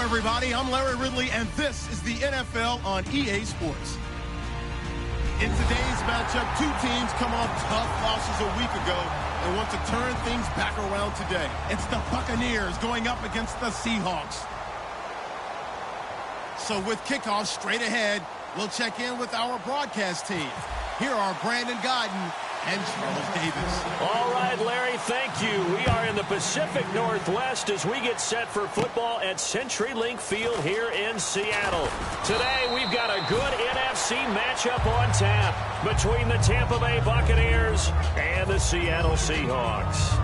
everybody. I'm Larry Ridley, and this is the NFL on EA Sports. In today's matchup, two teams come off tough losses a week ago and want to turn things back around today. It's the Buccaneers going up against the Seahawks. So with kickoff straight ahead, we'll check in with our broadcast team. Here are Brandon Godden and Charles Davis. All right, Larry, thank you. We are in the Pacific Northwest as we get set for football at CenturyLink Field here in Seattle. Today, we've got a good NFC matchup on tap between the Tampa Bay Buccaneers and the Seattle Seahawks.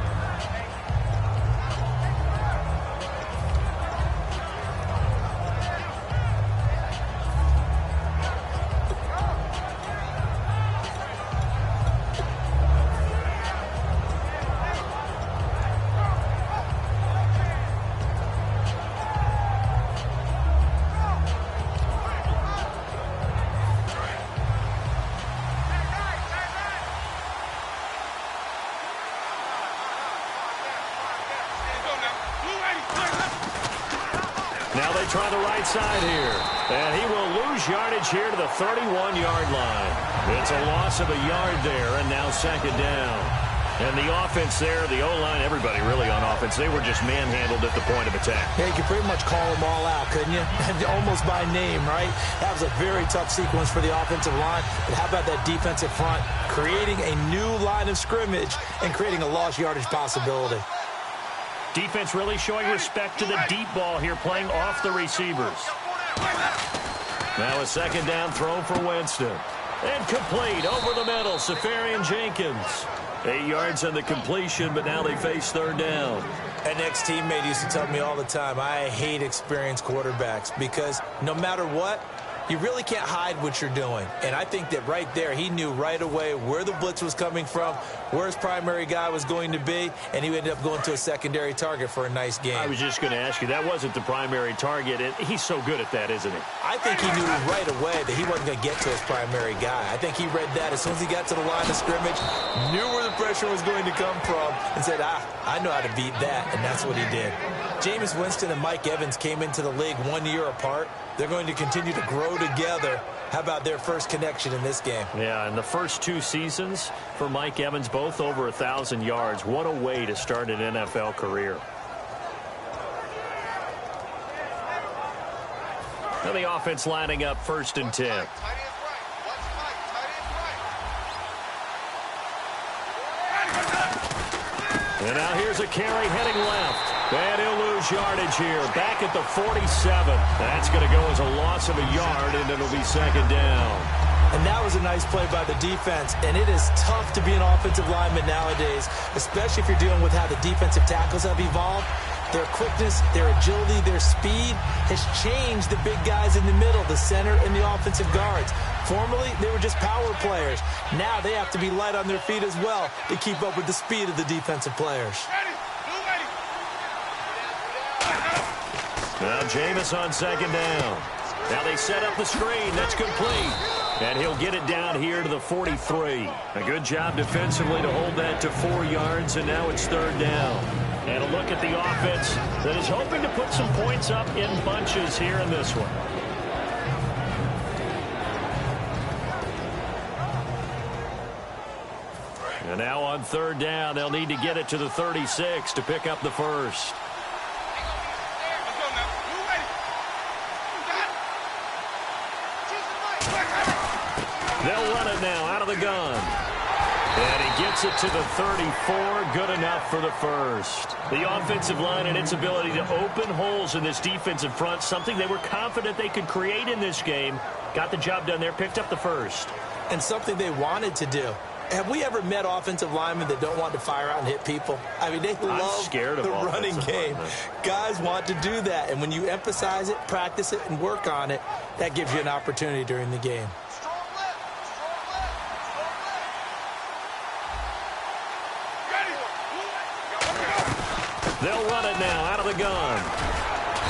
Now they try the right side here. And he will lose yardage here to the 31-yard line. It's a loss of a yard there, and now second down. And the offense there, the O-line, everybody really on offense, they were just manhandled at the point of attack. Yeah, you could pretty much call them all out, couldn't you? Almost by name, right? That was a very tough sequence for the offensive line. But how about that defensive front creating a new line of scrimmage and creating a lost yardage possibility? Defense really showing respect to the deep ball here, playing off the receivers. Now a second down throw for Winston. And complete over the middle, Safarian Jenkins. 8 yards on the completion, but now they face third down. An ex-teammate used to tell me all the time, I hate experienced quarterbacks because no matter what, you really can't hide what you're doing. And I think that right there, he knew right away where the blitz was coming from, where his primary guy was going to be, and he ended up going to a secondary target for a nice game. I was just going to ask you, that wasn't the primary target. He's so good at that, isn't he? I think he knew right away that he wasn't going to get to his primary guy. I think he read that as soon as he got to the line of scrimmage, knew where the pressure was going to come from, and said, I know how to beat that, and that's what he did. Jameis Winston and Mike Evans came into the league 1 year apart. They're going to continue to grow together. How about their first connection in this game? Yeah, in the first 2 seasons for Mike Evans, both over 1,000 yards. What a way to start an NFL career. Now the offense lining up 1st and 10. And now here's a carry heading left. And he'll lose yardage here. Back at the 47. That's going to go as a loss of a yard, and it'll be second down. And that was a nice play by the defense. And it is tough to be an offensive lineman nowadays, especially if you're dealing with how the defensive tackles have evolved. Their quickness, their agility, their speed has changed the big guys in the middle, the center, and the offensive guards. Formerly, they were just power players. Now they have to be light on their feet as well to keep up with the speed of the defensive players. Now Jameis on second down. Now they set up the screen. That's complete. And he'll get it down here to the 43. A good job defensively to hold that to 4 yards, and now it's third down. And a look at the offense that is hoping to put some points up in bunches here in this one. And now on third down, they'll need to get it to the 36 to pick up the first. They'll run it now out of the gun. And he gets it to the 34. Good enough for the first. The offensive line and its ability to open holes in this defensive front, something they were confident they could create in this game. Got the job done there, picked up the first. And something they wanted to do. Have we ever met offensive linemen that don't want to fire out and hit people? I mean, they love the running game. Guys want to do that. And when you emphasize it, practice it, and work on it, that gives you an opportunity during the game. They'll run it now out of the gun.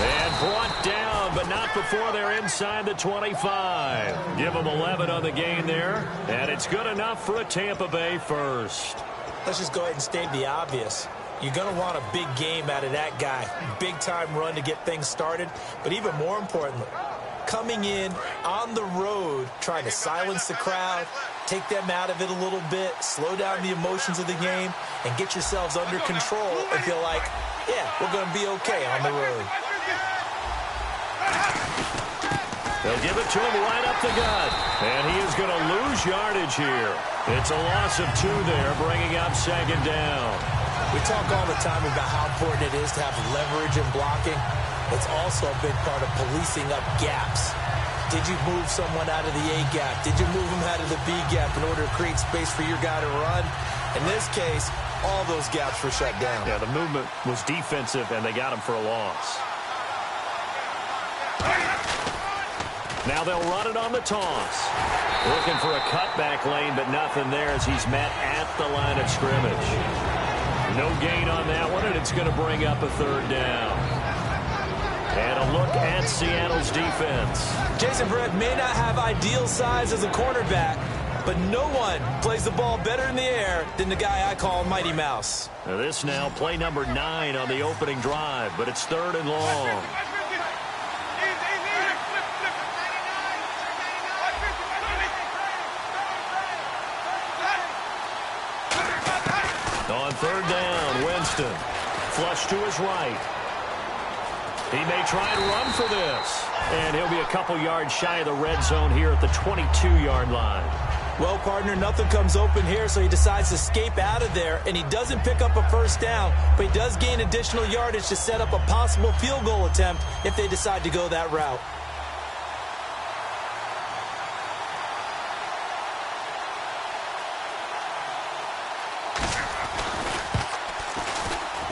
And brought down, but not before they're inside the 25. Give them 11 on the game there. And it's good enough for a Tampa Bay first. Let's just go ahead and state the obvious. You're going to want a big game out of that guy. Big-time run to get things started. But even more importantly, coming in on the road, trying to silence the crowd, take them out of it a little bit, slow down the emotions of the game, and get yourselves under control and feel like, yeah, we're going to be okay on the road. They'll give it to him right up the gut. And he is going to lose yardage here. It's a loss of 2 there, bringing up second down. We talk all the time about how important it is to have leverage in blocking. It's also a big part of policing up gaps. Did you move someone out of the A gap? Did you move them out of the B gap in order to create space for your guy to run? In this case, all those gaps were shut down. Yeah, the movement was defensive, and they got him for a loss. Now they'll run it on the toss. Looking for a cutback lane, but nothing there as he's met at the line of scrimmage. No gain on that one, and it's going to bring up a third down. And a look at Seattle's defense. Jason Verrett may not have ideal size as a cornerback, but no one plays the ball better in the air than the guy I call Mighty Mouse. Now this now play number 9 on the opening drive, but it's 3rd and long. On 3rd down, Winston. Flush to his right. He may try and run for this. And he'll be a couple yards shy of the red zone here at the 22-yard line. Well, partner, nothing comes open here, so he decides to escape out of there, and he doesn't pick up a first down, but he does gain additional yardage to set up a possible field goal attempt if they decide to go that route.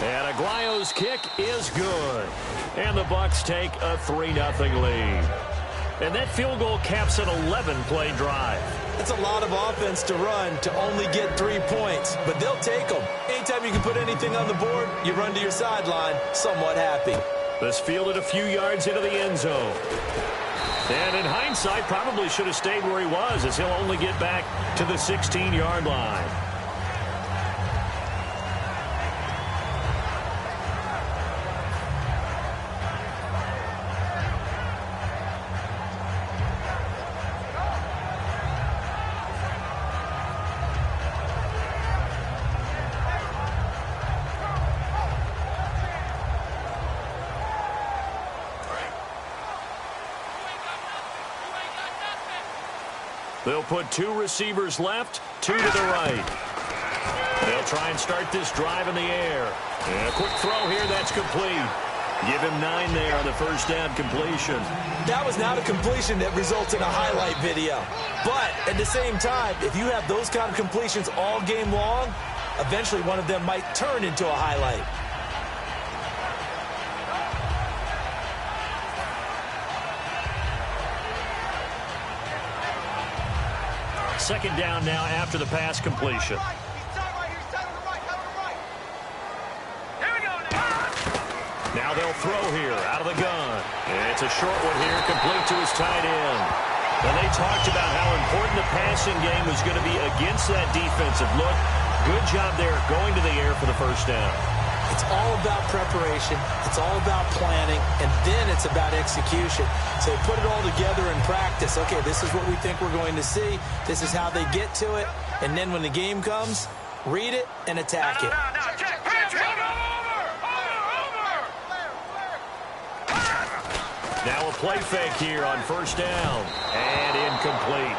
And Aguayo's kick is good. And the Bucs take a 3-0 lead. And that field goal caps an 11-play drive. That's a lot of offense to run to only get 3 points, but they'll take them. Anytime you can put anything on the board, you run to your sideline somewhat happy. This fielded a few yards into the end zone. And in hindsight, probably should have stayed where he was, as he'll only get back to the 16-yard line. They'll put 2 receivers left, 2 to the right. They'll try and start this drive in the air. And a quick throw here, that's complete. Give him 9 there on the first down completion. That was not a completion that results in a highlight video. But at the same time, if you have those kind of completions all game long, eventually one of them might turn into a highlight. Second down now after the pass completion. Now they'll throw here out of the gun. And it's a short one here, complete to his tight end. And they talked about how important the passing game was going to be against that defensive look. Good job there going to the air for the first down. It's all about preparation. It's all about planning. And then it's about execution. So they put it all together in practice. Okay, this is what we think we're going to see. This is how they get to it. And then when the game comes, read it and attack it. Now a play fake here on first down. And incomplete.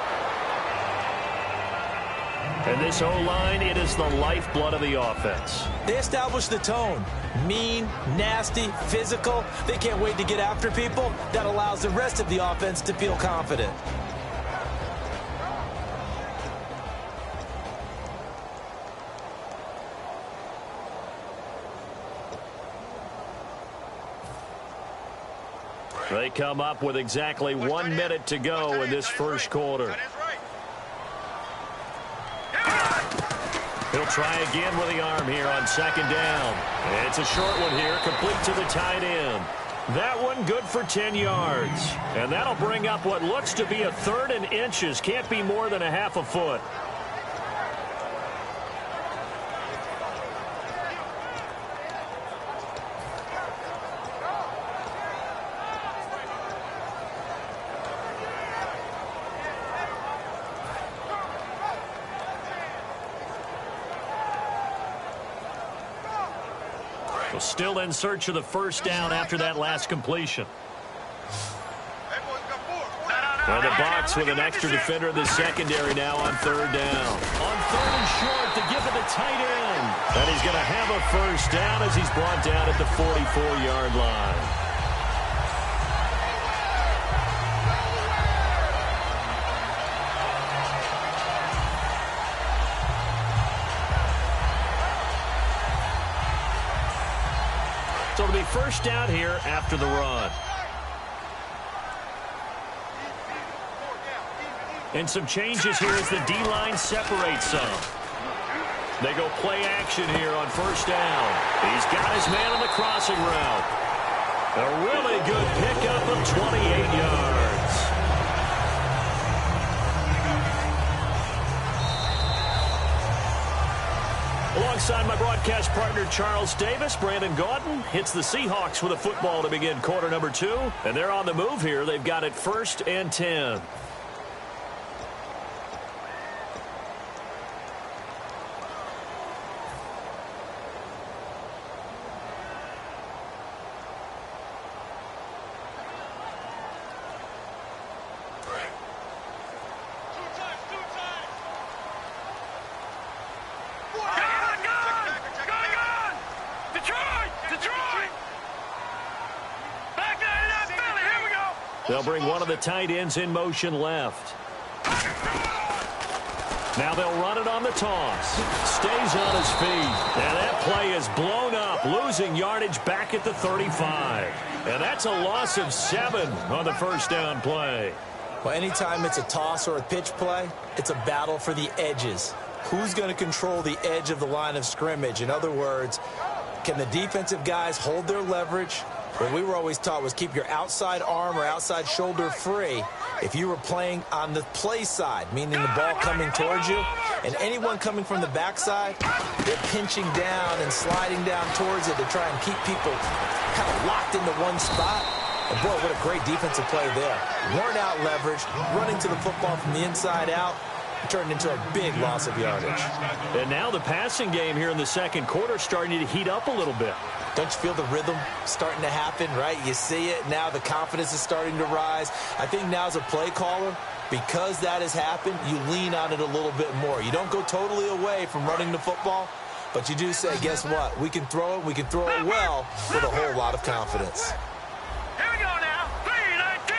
And this O-line, it is the lifeblood of the offense. They establish the tone. Mean, nasty, physical. They can't wait to get after people. That allows the rest of the offense to feel confident. They come up with exactly 1 minute to go in this first quarter. He'll try again with the arm here on second down. It's a short one here, complete to the tight end. That one good for 10 yards. And that'll bring up what looks to be a 3rd and inches. Can't be more than a half a foot. Still in search of the first down after that last completion. And the box with an extra defender in the secondary now on third down. On third and short to give it the tight end. And he's going to have a first down as he's brought down at the 44-yard line. So it'll be first down here after the run. And some changes here as the D-line separates some. They go play action here on first down. He's got his man on the crossing route. A really good pickup of 28 yards. Alongside my broadcast partner, Charles Davis, Brandon Gaudin hits the Seahawks with a football to begin quarter number 2. And they're on the move here. They've got it 1st and 10. They'll bring one of the tight ends in motion left. Now they'll run it on the toss. Stays on his feet. And that play is blown up, losing yardage back at the 35. And that's a loss of 7 on the first down play. Well, anytime it's a toss or a pitch play, it's a battle for the edges. Who's going to control the edge of the line of scrimmage? In other words, can the defensive guys hold their leverage? What we were always taught was keep your outside arm or outside shoulder free if you were playing on the play side, meaning the ball coming towards you. And anyone coming from the backside, they're pinching down and sliding down towards it to try and keep people kind of locked into one spot. And boy, what a great defensive play there. Worn out leverage, running to the football from the inside out, turned into a big loss of yardage. And now the passing game here in the second quarter starting to heat up a little bit. Don't you feel the rhythm starting to happen, right? You see it. Now the confidence is starting to rise. I think now as a play caller, because that has happened, you lean on it a little bit more. You don't go totally away from running the football, but you do say, guess what? We can throw it. We can throw it well with a whole lot of confidence. Here we go now. 3-19.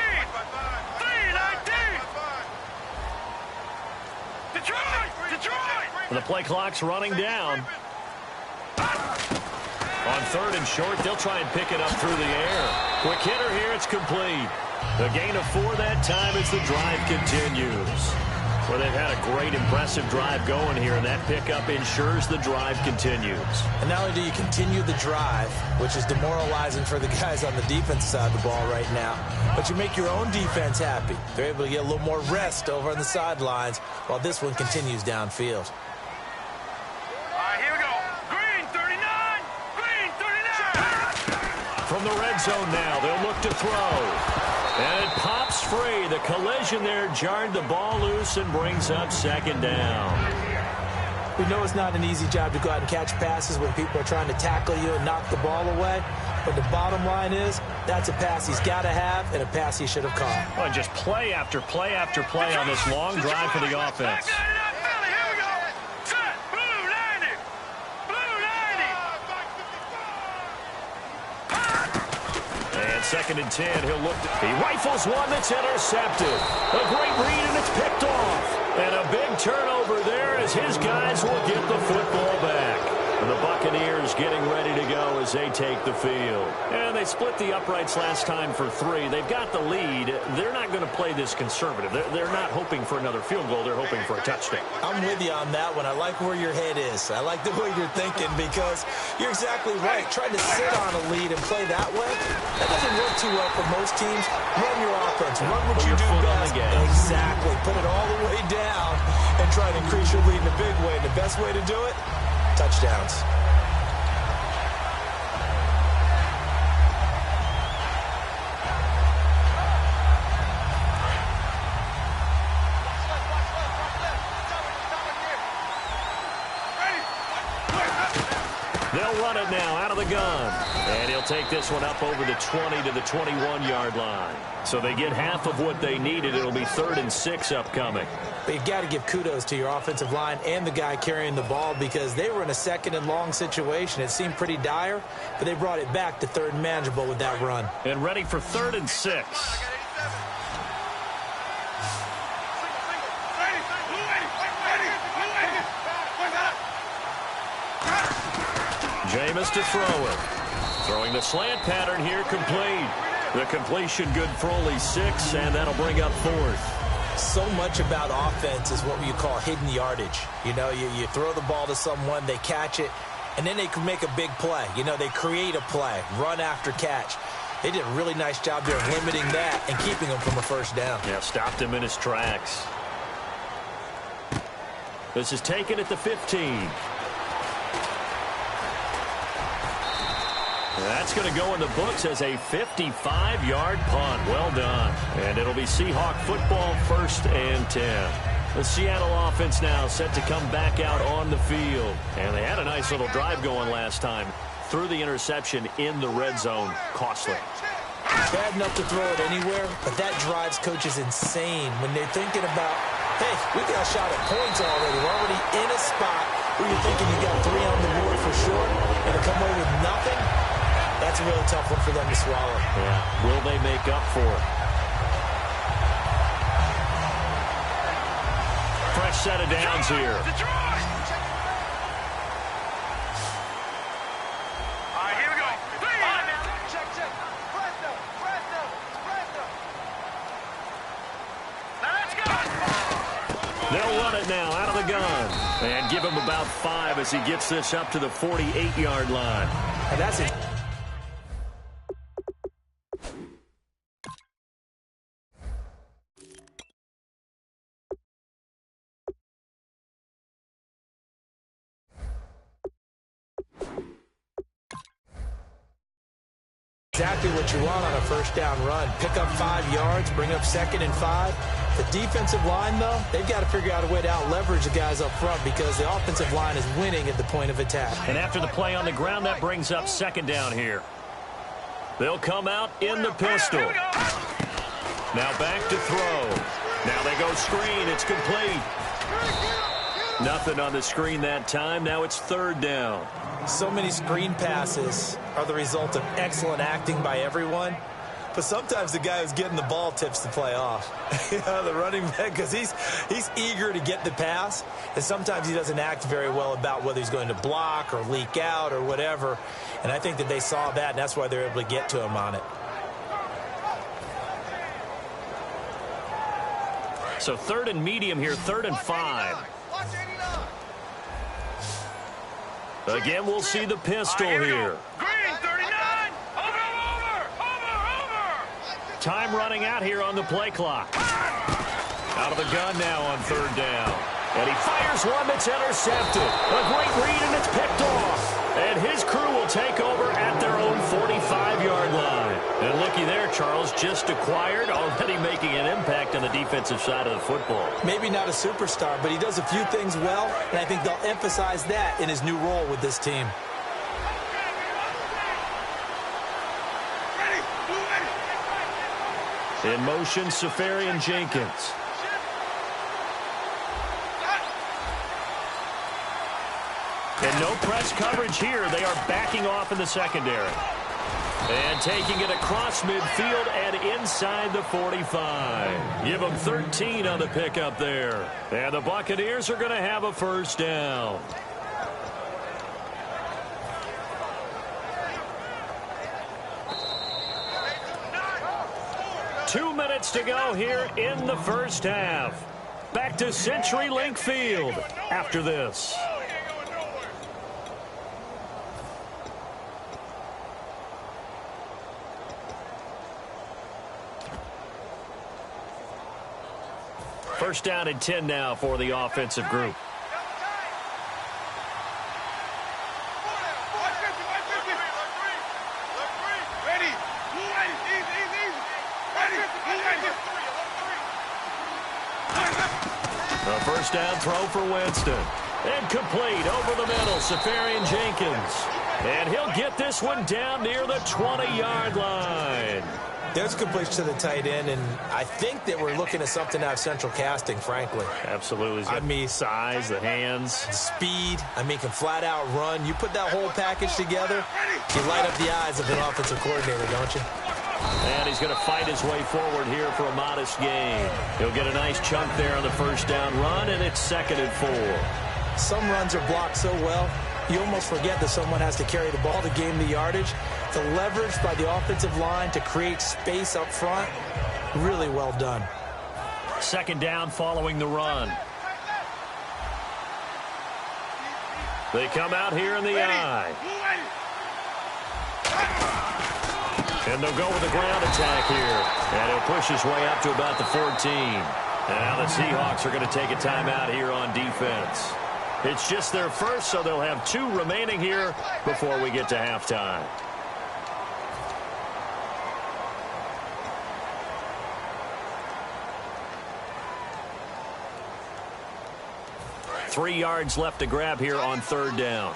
3-19. Detroit. And the play clock's running down. On third and short, they'll try and pick it up through the air. Quick hitter here, it's complete. A gain of 4 that time as the drive continues. Well, they've had a great, impressive drive going here, and that pickup ensures the drive continues. And not only do you continue the drive, which is demoralizing for the guys on the defensive side of the ball right now, but you make your own defense happy. They're able to get a little more rest over on the sidelines while this one continues downfield. From the red zone now, they'll look to throw. And it pops free. The collision there jarred the ball loose and brings up second down. We know it's not an easy job to go out and catch passes when people are trying to tackle you and knock the ball away. But the bottom line is, that's a pass he's got to have and a pass he should have caught. Well, just play after play after play on this long drive for the offense. Second and 10, he'll look. He rifles one that's intercepted. A great read, and it's picked off. And a big turnover there as his guys will get the football back. And the Buccaneers getting ready to go as they take the field. And they split the uprights last time for 3. They've got the lead. They're not going to play this conservative. They're not hoping for another field goal. They're hoping for a touchdown. I'm with you on that one. I like where your head is. I like the way you're thinking because you're exactly right. Trying to sit on a lead and play that way, that doesn't work too well for most teams. Run your offense. Run what you do best. Exactly. Put it all the way down and try to increase your lead in a big way. And the best way to do it, touchdowns. They'll run it now out of the gun. And he'll take this one up over the 20 to the 21-yard line. So they get half of what they needed. It'll be 3rd and 6 upcoming. But you've got to give kudos to your offensive line and the guy carrying the ball because they were in a 2nd and long situation. It seemed pretty dire, but they brought it back to 3rd and manageable with that run. And ready for 3rd and 6. Jameis to throw it. Throwing the slant pattern here, complete. The completion good for only 6, and that'll bring up 4th. So much about offense is what you call hidden yardage. You know, you throw the ball to someone, they catch it, and then they can make a big play. You know, they create a play, run after catch. They did a really nice job there of limiting that and keeping him from a 1st down. Yeah, stopped him in his tracks. This is taken at the 15. That's going to go in the books as a 55-yard punt. Well done. And it'll be Seahawk football, 1st and 10. The Seattle offense now set to come back out on the field. And they had a nice little drive going last time. Threw the interception in the red zone. Costly. Bad enough to throw it anywhere, but that drives coaches insane when they're thinking about, hey, we got a shot at points already. We're already in a spot where you're thinking you got 3 on the board for sure, and to come away with nothing, that's a really tough one for them to swallow. Yeah. Will they make up for it? Fresh set of downs here. They'll run it now out of the gun. And give him about 5 as he gets this up to the 48-yard line. And that's it. Exactly what you want on a 1st down run. Pick up 5 yards, bring up 2nd and 5. The defensive line, though, they've got to figure out a way to out-leverage the guys up front because the offensive line is winning at the point of attack. And after the play on the ground, that brings up 2nd down here. They'll come out in the pistol. Now back to throw. Now they go screen. It's complete. Nothing on the screen that time. Now it's 3rd down. So many screen passes are the result of excellent acting by everyone. But sometimes the guy who's getting the ball tips the play off. You know, the running back, because he's eager to get the pass. And sometimes he doesn't act very well about whether he's going to block or leak out or whatever. And I think that they saw that, and that's why they're able to get to him on it. So 3rd and medium here, 3rd and 5. Again, we'll see the pistol here. Green, 39. Over. Time running out here on the play clock. Out of the gun now on 3rd down. And he fires one that's intercepted. A great read, and it's picked off. And his crew will take over at their own 45-yard line. And looky there, Charles, just acquired, already making an impact on the defensive side of the football. Maybe not a superstar, but he does a few things well, and I think they'll emphasize that in his new role with this team. In motion, Safarian Jenkins. And no press coverage here. They are backing off in the secondary. And taking it across midfield and inside the 45. Give them 13 on the pickup there. And the Buccaneers are going to have a 1st down. Two minutes to go here in the 1st half. Back to CenturyLink Field after this. First down and 10 now for the offensive group. A 1st down throw for Winston. And complete over the middle, Safarian Jenkins. And he'll get this one down near the 20-yard line. There's a completion to the tight end, and I think that we're looking at something out of central casting, frankly. Absolutely. I mean, size, the hands. Speed. I mean, can flat out run. You put that whole package together, you light up the eyes of an offensive coordinator, don't you? And he's going to fight his way forward here for a modest gain. He'll get a nice chunk there on the first down run, and it's 2nd and 4. Some runs are blocked so well, you almost forget that someone has to carry the ball to gain the yardage. The leverage by the offensive line to create space up front, really well done. 2nd down following the run. They come out here in the eye. And they'll go with a ground attack here. And he'll push his way up to about the 14. And now the Seahawks are going to take a timeout here on defense. It's just their first, so they'll have 2 remaining here before we get to halftime. Three yards left to grab here on 3rd down.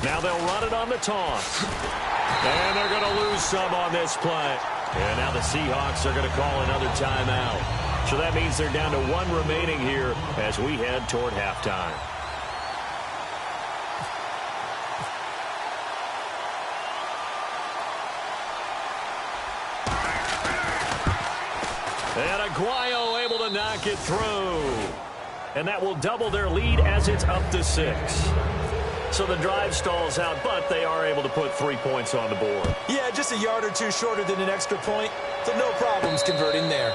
Now they'll run it on the toss. And they're going to lose some on this play. And now the Seahawks are going to call another timeout. So that means they're down to 1 remaining here as we head toward halftime. And Aguayo able to knock it through. And that will double their lead as it's up to 6. So the drive stalls out, but they are able to put 3 points on the board. Yeah, just a yard or 2 shorter than an extra point, so no problems converting there.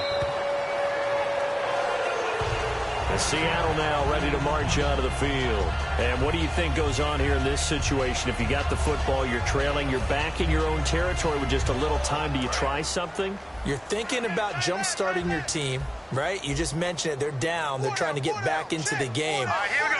And Seattle now ready to march out of the field. And what do you think goes on here in this situation? If you got the football, you're trailing, you're back in your own territory with just a little time. Do you try something? You're thinking about jump-starting your team, right? You just mentioned it. They're down. They're trying to get back into the game.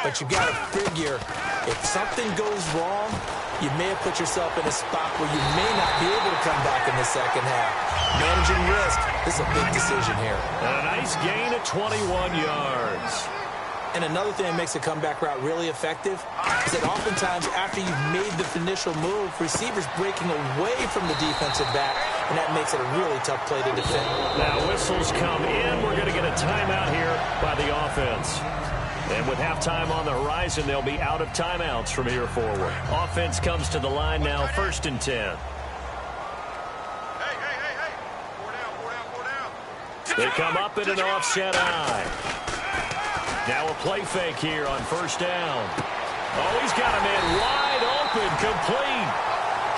But you got to figure, if something goes wrong, you may have put yourself in a spot where you may not be able to come back in the second half. Managing risk, this is a big decision here. And a nice gain of 21 yards. And another thing that makes a comeback route really effective is that oftentimes after you've made the initial move, receivers breaking away from the defensive back, and that makes it a really tough play to defend. Now whistles come in. We're going to get a timeout here by the offense. And with halftime on the horizon, they'll be out of timeouts from here forward. Offense comes to the line now, 1st and 10. They come up in an offset eye. Now a play fake here on 1st down. Oh, he's got a man wide open, complete.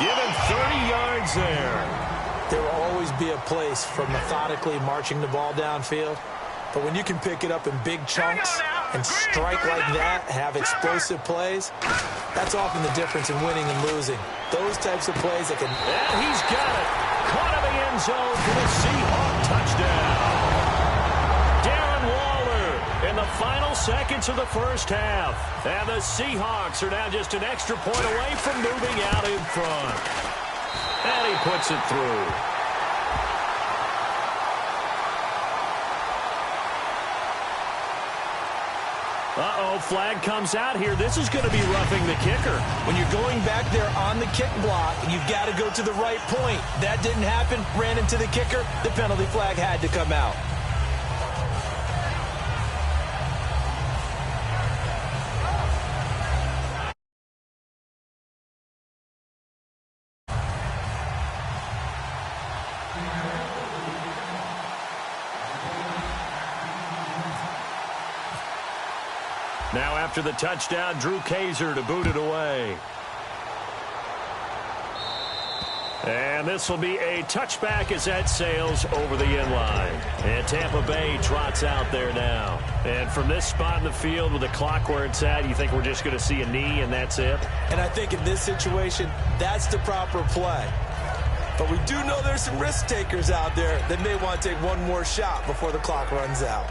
Give him 30 yards there. There will always be a place for methodically marching the ball downfield. But when you can pick it up in big chunks and strike like that, have explosive plays, that's often the difference in winning and losing. Those types of plays that can... And he's got it. Caught in the end zone for the Seahawk touchdown. In the final seconds of the first half. And the Seahawks are now just an extra point away from moving out in front. And he puts it through. Uh-oh, flag comes out here. This is going to be roughing the kicker. When you're going back there on the kick block, you've got to go to the right point. That didn't happen. Ran into the kicker. The penalty flag had to come out. Now after the touchdown, Drew Kaiser to boot it away. And this will be a touchback as that sails over the end line. And Tampa Bay trots out there now. And from this spot in the field with the clock where it's at, you think we're just going to see a knee and that's it? And I think in this situation, that's the proper play. But we do know there's some risk takers out there that may want to take one more shot before the clock runs out.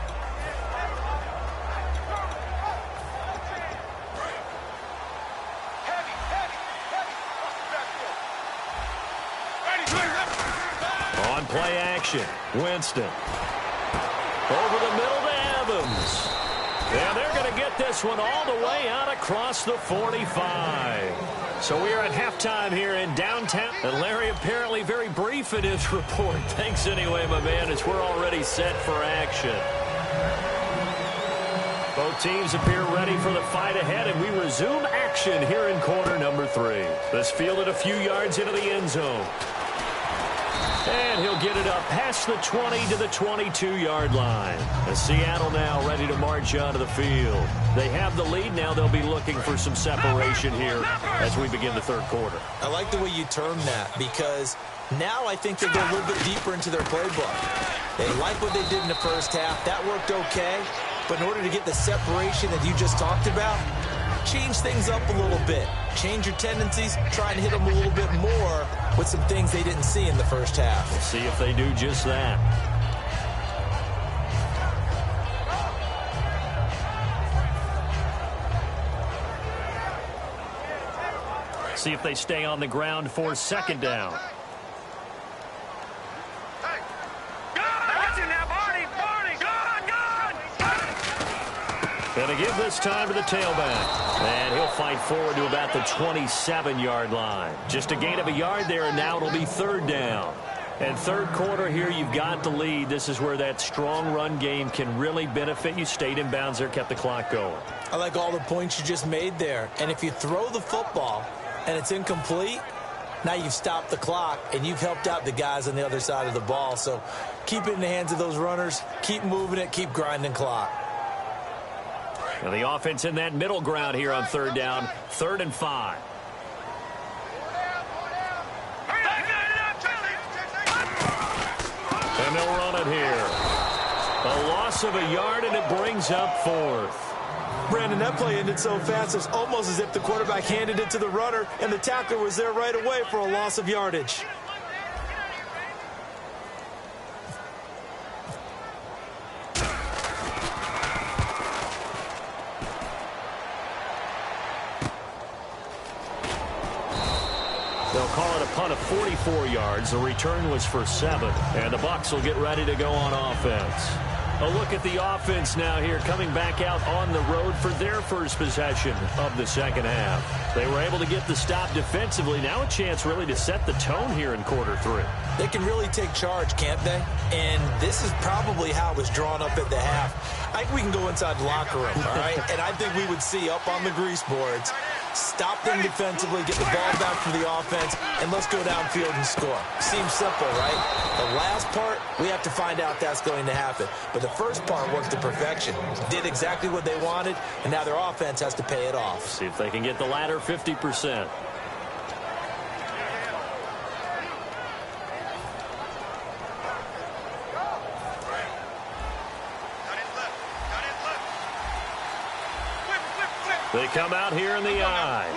On play action, Winston. Over the middle to Evans. And they're going to get this one all the way out across the 45. So we are at halftime here in downtown. And Larry apparently very brief in his report. Thanks anyway, my man, as we're already set for action. Both teams appear ready for the fight ahead, and we resume action here in quarter number 3. This fielded a few yards into the end zone. And he'll get it up past the 20 to the 22-yard line. As Seattle now ready to march onto the field. They have the lead. Now they'll be looking for some separation here as we begin the third quarter. I like the way you term that, because now I think they go a little bit deeper into their playbook. They like what they did in the first half. That worked okay. But in order to get the separation that you just talked about, change things up a little bit. Change your tendencies, try and hit them a little bit more with some things they didn't see in the first half. We'll see if they do just that. See if they stay on the ground for second down. And to give this time to the tailback. And he'll fight forward to about the 27-yard line. Just a gain of a yard there, and now it'll be third down. And third quarter here, you've got the lead. This is where that strong run game can really benefit you. Stayed in bounds there, kept the clock going. I like all the points you just made there. And if you throw the football and it's incomplete, now you've stopped the clock and you've helped out the guys on the other side of the ball. So keep it in the hands of those runners. Keep moving it. Keep grinding clock. And the offense in that middle ground here on third down, 3rd and 5. And they'll run it here. A loss of a yard, and it brings up 4th. Brandon, that play ended so fast, it's almost as if the quarterback handed it to the runner, and the tackler was there right away for a loss of yardage. They'll call it a punt of 44 yards. The return was for 7. And the Bucs will get ready to go on offense. A look at the offense now here, coming back out on the road for their first possession of the second half. They were able to get the stop defensively. Now a chance really to set the tone here in quarter 3. They can really take charge, can't they? And this is probably how it was drawn up at the half. I think we can go inside the locker room, all right? And I think we would see up on the grease boards, stop them defensively, get the ball back for the offense, and let's go downfield and score. Seems simple, right? The last part, we have to find out that's going to happen. But the first part worked to perfection. Did exactly what they wanted, and now their offense has to pay it off. See if they can get the latter 50%. They come out here in the eye.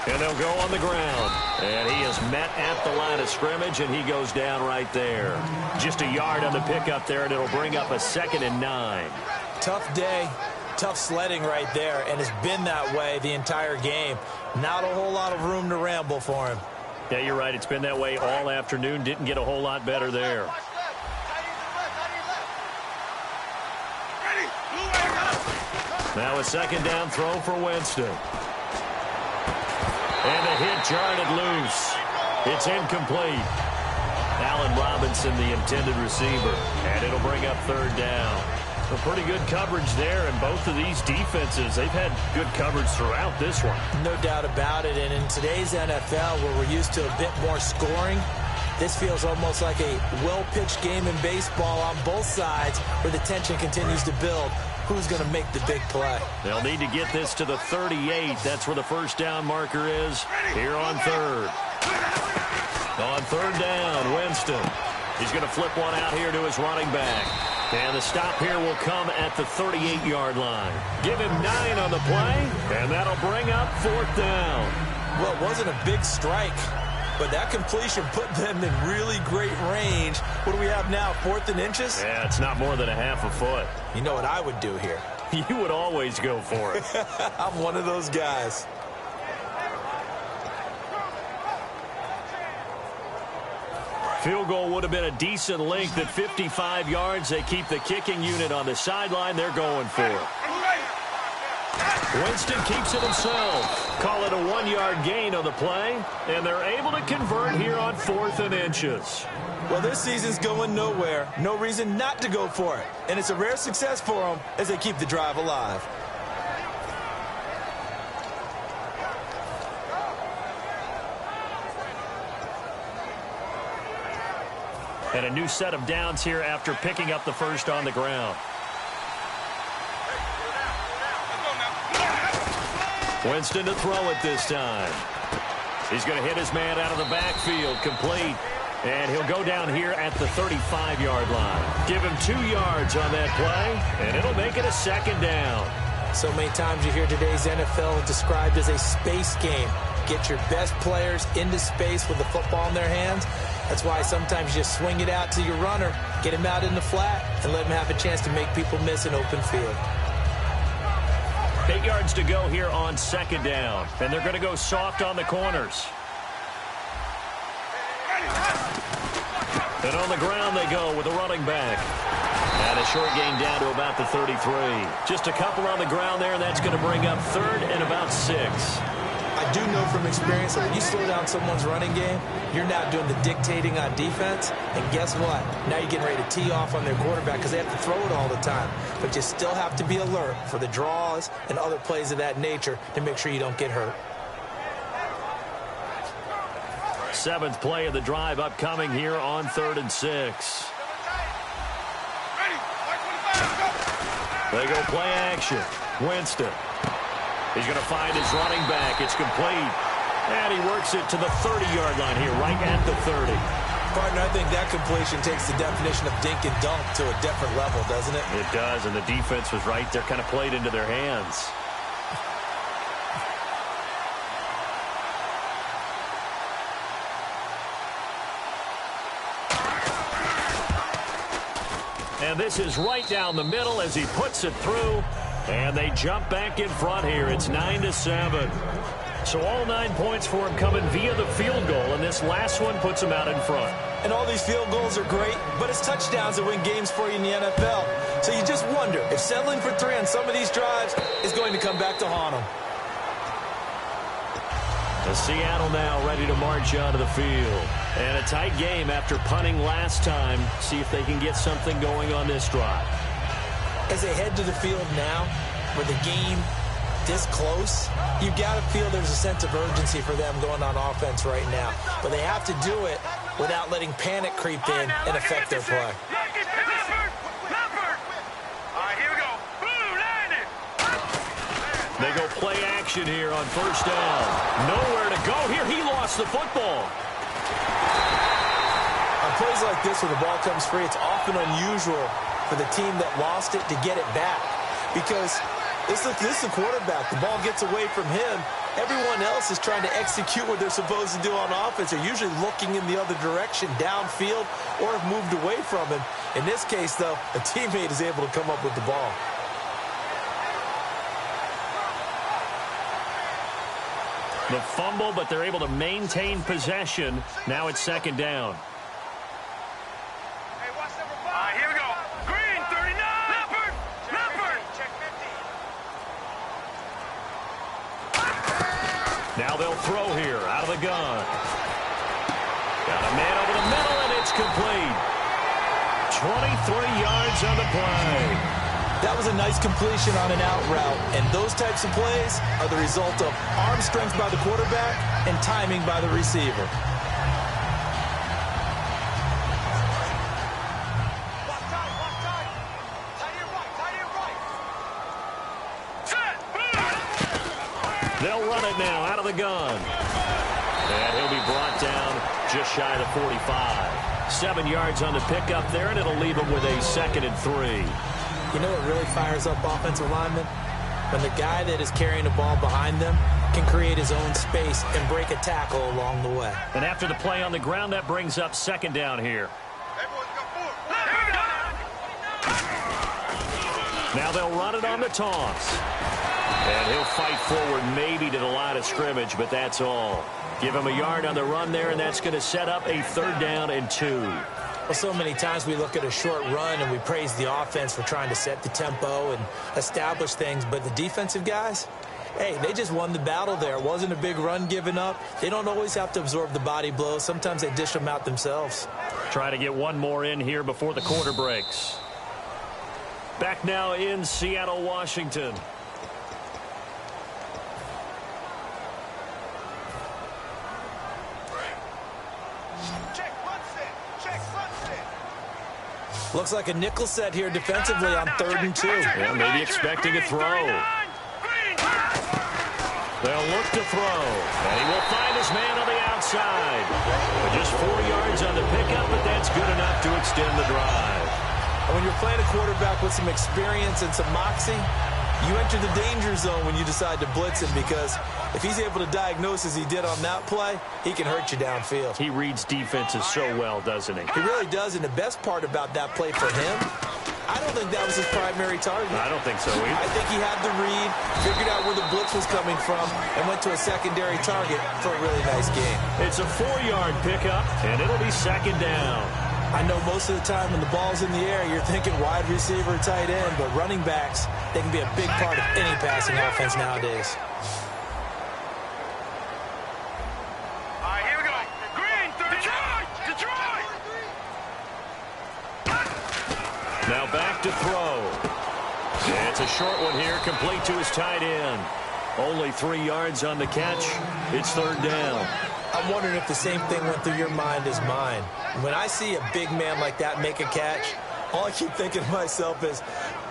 And they'll go on the ground. And he is met at the line of scrimmage, and he goes down right there. Just a yard on the pickup there, and it'll bring up a 2nd and 9. Tough day, tough sledding right there, and it's been that way the entire game. Not a whole lot of room to ramble for him. Yeah, you're right. It's been that way all afternoon. Didn't get a whole lot better there. Now a 2nd down throw for Winston. And the hit jarred it loose. It's incomplete. Allen Robinson, the intended receiver. And it'll bring up 3rd down. A pretty good coverage there, and both of these defenses, they've had good coverage throughout this one. No doubt about it, and in today's NFL, where we're used to a bit more scoring, this feels almost like a well-pitched game in baseball on both sides, where the tension continues to build. Who's going to make the big play? They'll need to get this to the 38. That's where the first down marker is here on 3rd. On 3rd down, Winston. He's going to flip one out here to his running back. And the stop here will come at the 38-yard line. Give him 9 on the play, and that'll bring up 4th down. Well, it wasn't a big strike, but that completion put them in really great range. What do we have now, 4th and inches? Yeah, it's not more than a half a foot. You know what I would do here? You would always go for it. I'm one of those guys. Field goal would have been a decent length at 55 yards. They keep the kicking unit on the sideline. They're going for it. Winston keeps it himself. Call it a 1-yard gain on the play, and they're able to convert here on 4th and inches. Well, this season's going nowhere. No reason not to go for it. And it's a rare success for them as they keep the drive alive. And a new set of downs here after picking up the first on the ground. Winston to throw it this time. He's going to hit his man out of the backfield, complete. And he'll go down here at the 35-yard line. Give him 2 yards on that play, and it'll make it a 2nd down. So many times you hear today's NFL described as a space game. Get your best players into space with the football in their hands. That's why sometimes you just swing it out to your runner, get him out in the flat, and let him have a chance to make people miss an open field. 8 yards to go here on 2nd down. And they're going to go soft on the corners. And on the ground they go with a running back. And a short gain down to about the 33. Just a couple on the ground there, and that's going to bring up 3rd and about 6. I do know from experience that when you slow down someone's running game, you're now doing the dictating on defense. And guess what? Now you're getting ready to tee off on their quarterback because they have to throw it all the time. But you still have to be alert for the draws and other plays of that nature to make sure you don't get hurt. 7th play of the drive upcoming here on 3rd and 6. They go play action. Winston. He's going to find his running back. It's complete. And he works it to the 30-yard line here, right at the 30. Partner, I think that completion takes the definition of dink and dunk to a different level, doesn't it? It does, and the defense was right there, kind of played into their hands. And this is right down the middle as he puts it through. And they jump back in front here. It's 9-7. So all 9 points for him coming via the field goal, and this last one puts him out in front. And all these field goals are great, but it's touchdowns that win games for you in the NFL. So you just wonder if settling for 3 on some of these drives is going to come back to haunt them. Seattle now ready to march onto the field. And a tight game after punting last time. See if they can get something going on this drive. As they head to the field now, with the game this close, you got to feel there's a sense of urgency for them going on offense right now. But they have to do it without letting panic creep in and affect their play. They go play action here on 1st down. Nowhere to go here. He lost the football. On plays like this where the ball comes free, it's often unusual for the team that lost it to get it back. Because this is the quarterback. The ball gets away from him. Everyone else is trying to execute what they're supposed to do on offense. They're usually looking in the other direction, downfield, or have moved away from him. In this case, though, a teammate is able to come up with the ball. The fumble, but they're able to maintain possession. Now it's 2nd down. Hey, watch number 5. Here we go. Green, 39. Leopard. Leopard. Check 50. Now they'll throw here out of the gun. Got a man over the middle, and it's complete. 23 yards on the play. That was a nice completion on an out route, and those types of plays are the result of arm strength by the quarterback and timing by the receiver. They'll run it now out of the gun. And he'll be brought down just shy of the 45. 7 yards on the pickup there, and it'll leave him with a 2nd and 3. You know what really fires up offensive linemen? When the guy that is carrying the ball behind them can create his own space and break a tackle along the way. And after the play on the ground, that brings up 2nd down here. Now they'll run it on the toss. And he'll fight forward maybe to the line of scrimmage, but that's all. Give him a yard on the run there, and that's going to set up a 3rd down and 2. Well, so many times we look at a short run and we praise the offense for trying to set the tempo and establish things, but the defensive guys, hey, they just won the battle there. It wasn't a big run given up. They don't always have to absorb the body blows. Sometimes they dish them out themselves. Try to get one more in here before the quarter breaks. Back now in Seattle, Washington. Looks like a nickel set here defensively on 3rd and 2. Yeah, maybe expecting a throw. They'll look to throw. And he will find his man on the outside. But just 4 yards on the pickup, but that's good enough to extend the drive. And when you're playing a quarterback with some experience and some moxie, you enter the danger zone when you decide to blitz him, because if he's able to diagnose as he did on that play, he can hurt you downfield. He reads defenses so well, doesn't he? He really does, and the best part about that play for him, I don't think that was his primary target. I don't think so either. I think he had the read, figured out where the blitz was coming from, and went to a secondary target for a really nice game. It's a 4-yard pickup, and it'll be 2nd down. I know most of the time when the ball's in the air, you're thinking wide receiver, tight end, but running backs, they can be a big part of any passing offense nowadays. All right, here we go. Green, Detroit! Now back to throw. And it's a short one here, complete to his tight end. Only 3 yards on the catch. It's 3rd down. I'm wondering if the same thing went through your mind as mine. When I see a big man like that make a catch, all I keep thinking to myself is,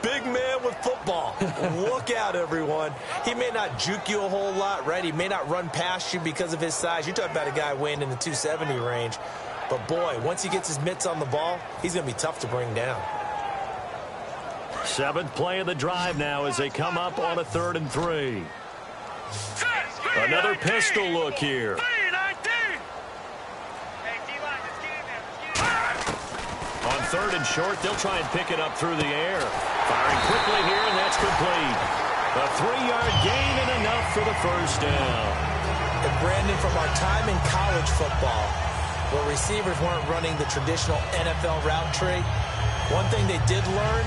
big man with football. Look out, everyone. He may not juke you a whole lot, right? He may not run past you because of his size. You're talking about a guy weighing in the 270 range. But, boy, once he gets his mitts on the ball, he's going to be tough to bring down. 7th play of the drive now as they come up on a 3rd and 3. Another pistol look here. On 3rd and short, they'll try and pick it up through the air. Firing quickly here, and that's complete. A 3-yard gain and enough for the 1st down. And Brandon, from our time in college football, where receivers weren't running the traditional NFL route tree, one thing they did learn,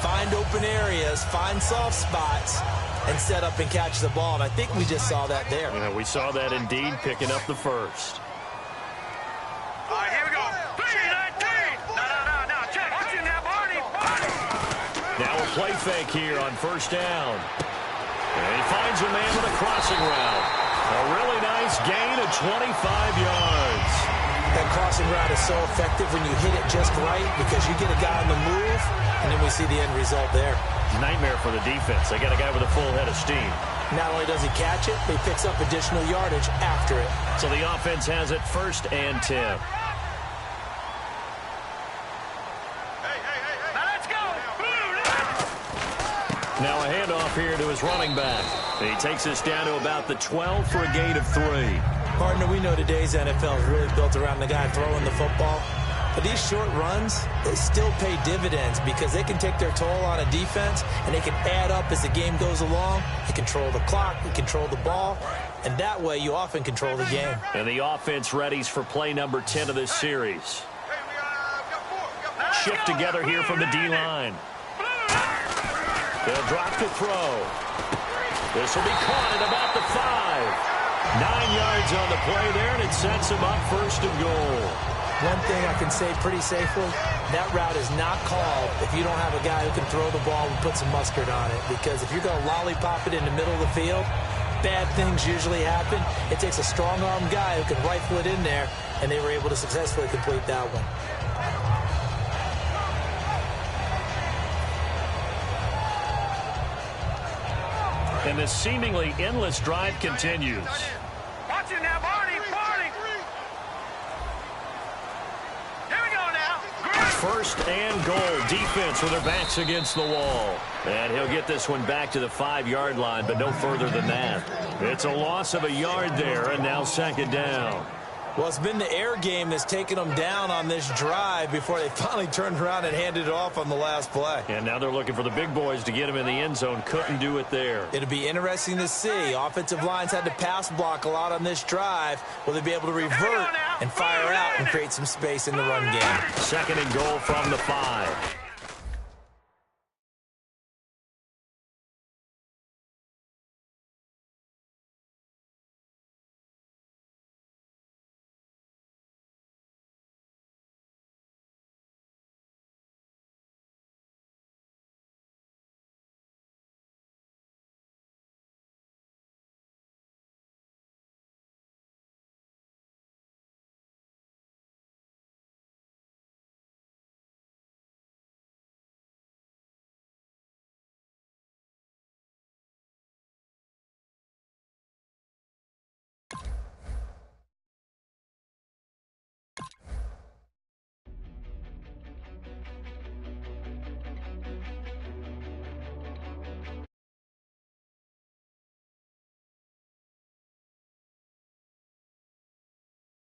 find open areas, find soft spots, and set up and catch the ball. And I think we just saw that there. Yeah, we saw that indeed, picking up the 1st. All right, here we go. 3-19. No, check. What's in that party? Now a play fake here on 1st down. And he finds a man with a crossing route. A really nice gain of 25 yards. That crossing route is so effective when you hit it just right, because you get a guy on the move, and then we see the end result there. Nightmare for the defense. They got a guy with a full head of steam. Not only does he catch it, he picks up additional yardage after it. So the offense has it 1st and 10. Now let's go. Now a handoff here to his running back. He takes us down to about the 12 for a gain of 3. Partner, we know today's NFL is really built around the guy throwing the football. But these short runs, they still pay dividends because they can take their toll on a defense, and they can add up as the game goes along. They control the clock, they control the ball, and that way you often control the game. And the offense readies for play number 10 of this series. Shift together here from the D-line. They'll drop to throw. This will be caught at about the 5. 9 yards on the play there, and it sets him up 1st and goal. One thing I can say pretty safely, that route is not called if you don't have a guy who can throw the ball and put some mustard on it. Because if you're going to lollipop it in the middle of the field, bad things usually happen. It takes a strong-arm guy who can rifle it in there, and they were able to successfully complete that one. And this seemingly endless drive continues. Watch it now, Barney. Here we go now. 1st and goal. Defense with their backs against the wall. And he'll get this one back to the 5-yard line, but no further than that. It's a loss of a yard there, and now 2nd down. Well, it's been the air game that's taken them down on this drive before they finally turned around and handed it off on the last play. And now they're looking for the big boys to get him in the end zone. Couldn't do it there. It'll be interesting to see. Offensive lines had to pass block a lot on this drive. Will they be able to revert and fire out and create some space in the run game? 2nd and goal from the 5.